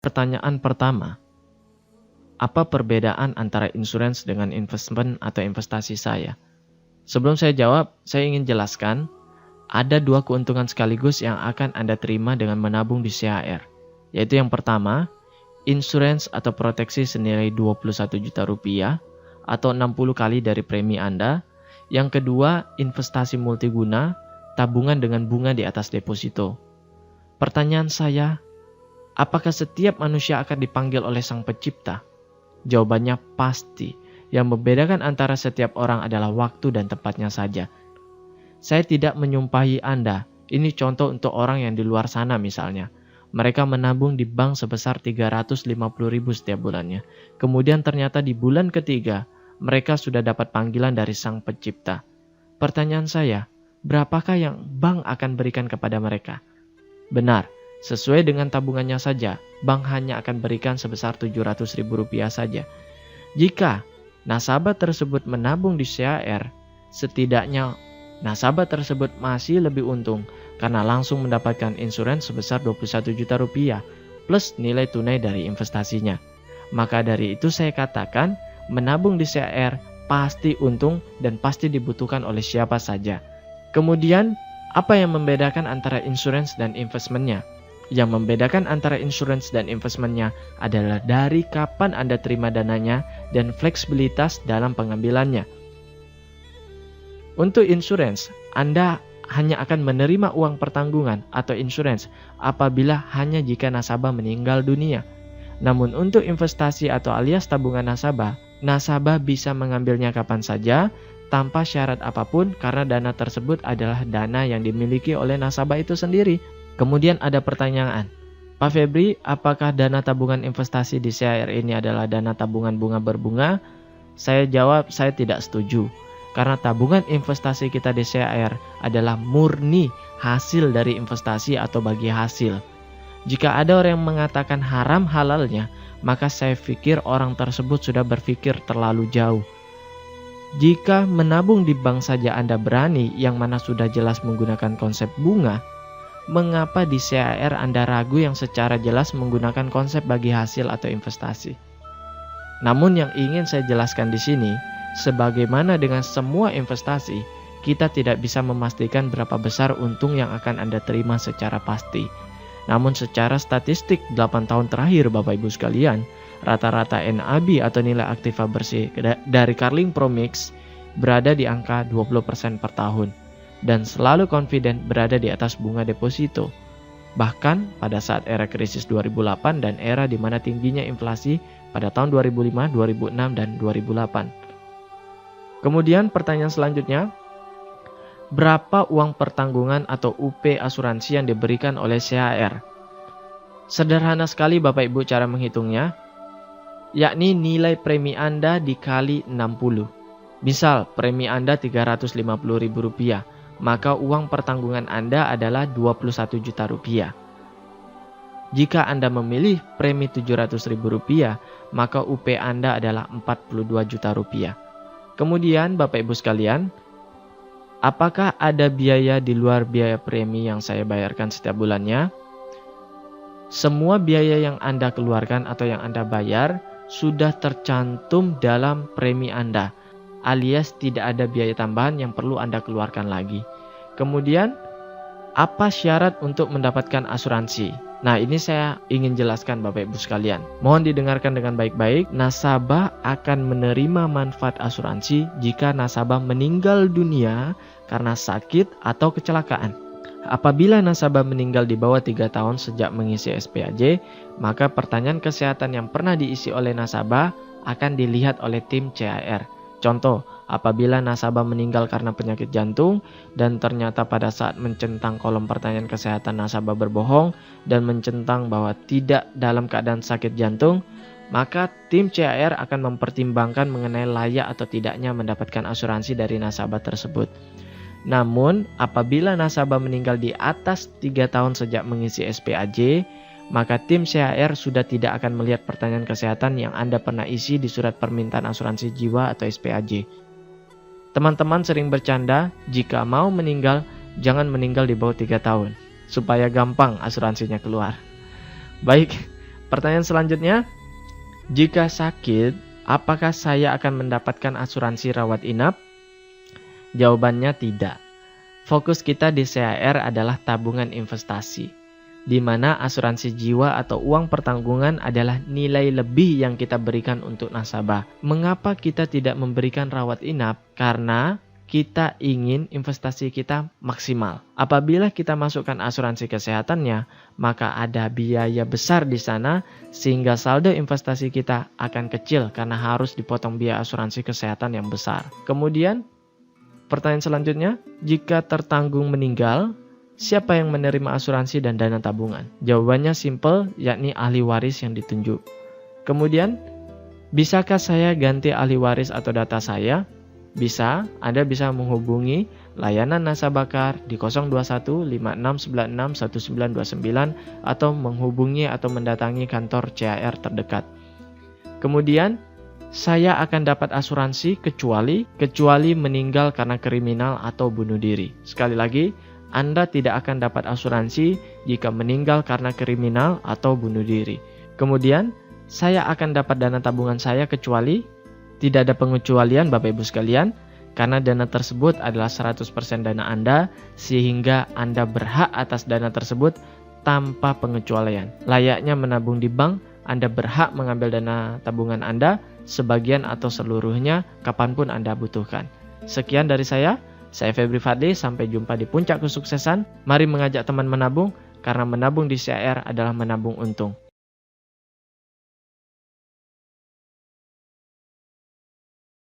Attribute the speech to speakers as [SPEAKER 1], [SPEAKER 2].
[SPEAKER 1] pertanyaan pertama, apa perbedaan antara insurance dengan investment atau investasi saya? Sebelum saya jawab, saya ingin jelaskan, ada dua keuntungan sekaligus yang akan Anda terima dengan menabung di CHR. Yaitu yang pertama, insurance atau proteksi senilai 21 juta rupiah atau 60 kali dari premi Anda. Yang kedua, investasi multiguna, tabungan dengan bunga di atas deposito. Pertanyaan saya, apakah setiap manusia akan dipanggil oleh Sang Pencipta? Jawabannya pasti. Yang membedakan antara setiap orang adalah waktu dan tempatnya saja. Saya tidak menyumpahi Anda. Ini contoh untuk orang yang di luar sana misalnya. Mereka menabung di bank sebesar 350.000 setiap bulannya. Kemudian ternyata di bulan ketiga, mereka sudah dapat panggilan dari Sang Pencipta. Pertanyaan saya, berapakah yang bank akan berikan kepada mereka? Benar, sesuai dengan tabungannya saja, bank hanya akan berikan sebesar Rp700.000 saja. Jika nasabah tersebut menabung di CHR, setidaknya nasabah tersebut masih lebih untung karena langsung mendapatkan insurans sebesar 21 juta rupiah plus nilai tunai dari investasinya. Maka dari itu saya katakan menabung di CHR pasti untung dan pasti dibutuhkan oleh siapa saja. Kemudian apa yang membedakan antara insurance dan investmentnya? Yang membedakan antara insurance dan investmentnya adalah dari kapan Anda terima dananya dan fleksibilitas dalam pengambilannya. Untuk insurance, Anda hanya akan menerima uang pertanggungan atau insurance apabila hanya jika nasabah meninggal dunia. Namun untuk investasi atau alias tabungan nasabah bisa mengambilnya kapan saja tanpa syarat apapun karena dana tersebut adalah dana yang dimiliki oleh nasabah itu sendiri. Kemudian ada pertanyaan, Pak Febri, apakah dana tabungan investasi di CHR ini adalah dana tabungan bunga berbunga? Saya jawab, saya tidak setuju. Karena tabungan investasi kita di CHR adalah murni hasil dari investasi atau bagi hasil. Jika ada orang yang mengatakan haram halalnya, maka saya pikir orang tersebut sudah berpikir terlalu jauh. Jika menabung di bank saja Anda berani, yang mana sudah jelas menggunakan konsep bunga, mengapa di CHR Anda ragu yang secara jelas menggunakan konsep bagi hasil atau investasi? Namun yang ingin saya jelaskan di sini, sebagaimana dengan semua investasi, kita tidak bisa memastikan berapa besar untung yang akan Anda terima secara pasti. Namun secara statistik 8 tahun terakhir Bapak Ibu sekalian, rata-rata NAB atau nilai aktiva bersih dari Carling Promix berada di angka 20% per tahun. Dan selalu confident berada di atas bunga deposito. Bahkan pada saat era krisis 2008 dan era di mana tingginya inflasi pada tahun 2005, 2006, dan 2008. Kemudian pertanyaan selanjutnya, berapa uang pertanggungan atau UP asuransi yang diberikan oleh CHR? Sederhana sekali Bapak Ibu cara menghitungnya, yakni nilai premi Anda dikali 60. Misal premi Anda Rp350.000. Maka uang pertanggungan Anda adalah 21 juta rupiah. Jika Anda memilih premi Rp700.000, maka UP Anda adalah 42 juta rupiah. Kemudian Bapak Ibu sekalian, apakah ada biaya di luar biaya premi yang saya bayarkan setiap bulannya? Semua biaya yang Anda keluarkan atau yang Anda bayar sudah tercantum dalam premi Anda, alias tidak ada biaya tambahan yang perlu Anda keluarkan lagi. Kemudian, apa syarat untuk mendapatkan asuransi? Nah, ini saya ingin jelaskan Bapak Ibu sekalian. Mohon didengarkan dengan baik-baik. Nasabah akan menerima manfaat asuransi jika nasabah meninggal dunia karena sakit atau kecelakaan. Apabila nasabah meninggal di bawah 3 tahun sejak mengisi SPAJ, maka pertanyaan kesehatan yang pernah diisi oleh nasabah akan dilihat oleh tim CHR. Contoh, apabila nasabah meninggal karena penyakit jantung dan ternyata pada saat mencentang kolom pertanyaan kesehatan nasabah berbohong dan mencentang bahwa tidak dalam keadaan sakit jantung, maka tim CHR akan mempertimbangkan mengenai layak atau tidaknya mendapatkan asuransi dari nasabah tersebut. Namun, apabila nasabah meninggal di atas 3 tahun sejak mengisi SPAJ, maka tim CHR sudah tidak akan melihat pertanyaan kesehatan yang Anda pernah isi di surat permintaan asuransi jiwa atau SPAJ. Teman-teman sering bercanda, jika mau meninggal, jangan meninggal di bawah 3 tahun, supaya gampang asuransinya keluar. Baik, Pertanyaan selanjutnya, jika sakit, apakah saya akan mendapatkan asuransi rawat inap? Jawabannya tidak. Fokus kita di CAR adalah tabungan investasi, di mana asuransi jiwa atau uang pertanggungan adalah nilai lebih yang kita berikan untuk nasabah. Mengapa kita tidak memberikan rawat inap? Karena kita ingin investasi kita maksimal. Apabila kita masukkan asuransi kesehatannya, maka ada biaya besar di sana sehingga saldo investasi kita akan kecil karena harus dipotong biaya asuransi kesehatan yang besar. Kemudian, pertanyaan selanjutnya, jika tertanggung meninggal, siapa yang menerima asuransi dan dana tabungan? Jawabannya simple, yakni ahli waris yang ditunjuk. Kemudian, bisakah saya ganti ahli waris atau data saya? Bisa, Anda bisa menghubungi layanan Nasabakar di 021 5696 1929 atau menghubungi atau mendatangi kantor CAR terdekat. Kemudian, saya akan dapat asuransi kecuali meninggal karena kriminal atau bunuh diri. Sekali lagi, Anda tidak akan dapat asuransi jika meninggal karena kriminal atau bunuh diri. Kemudian, saya akan dapat dana tabungan saya kecuali tidak ada pengecualian Bapak Ibu sekalian, karena dana tersebut adalah 100% dana Anda, sehingga Anda berhak atas dana tersebut tanpa pengecualian. Layaknya menabung di bank, Anda berhak mengambil dana tabungan Anda, sebagian atau seluruhnya, kapanpun Anda butuhkan. Sekian dari saya Febri Fadli, sampai jumpa di puncak kesuksesan. Mari mengajak teman menabung, karena menabung di CAR adalah menabung untung.